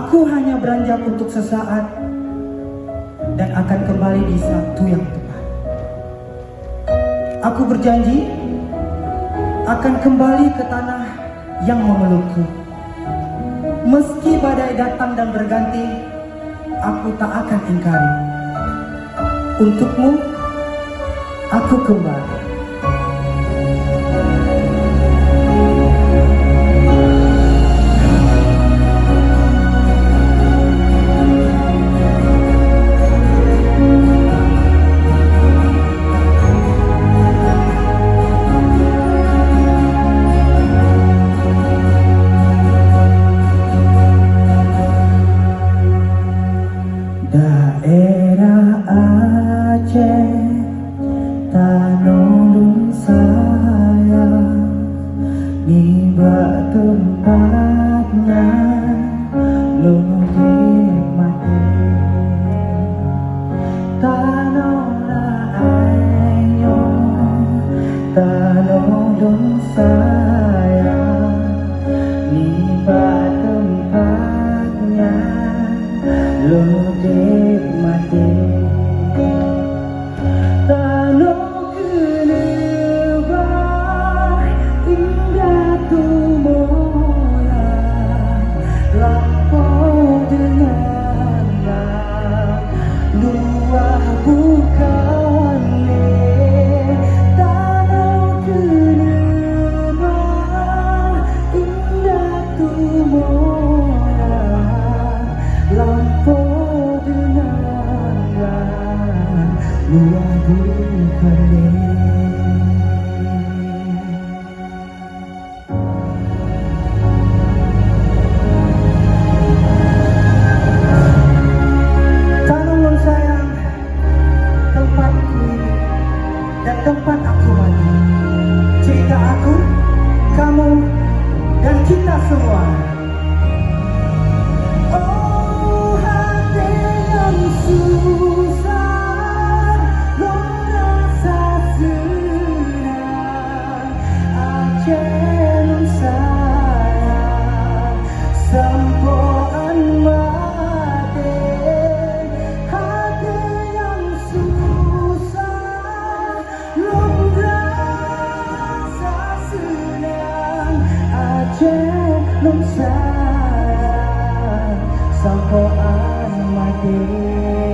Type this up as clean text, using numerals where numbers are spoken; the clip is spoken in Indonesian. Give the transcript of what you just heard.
Aku hanya beranjak untuk sesaat dan akan kembali di waktu yang tepat. Aku berjanji akan kembali ke tanah yang memelukku. Meski badai datang dan berganti, aku tak akan ingkari. Untukmu, aku kembali. Daerah Aceh, Tanolung sayang, nimbak tempatnya lo nikmati. Tanola ayo, Tanolung sayang, nimbak tempatnya lo nikmati. Tanah Kenebah indah tumoya, lampau dengan luah bukan Tanah Kenebah indah tumoya, lampau luar bukan. Tanolung sayang, tempatku ini dan tempat aku mati. Cerita aku, kamu, dan kita semua. Oh, hati yang susah Sampoan mati.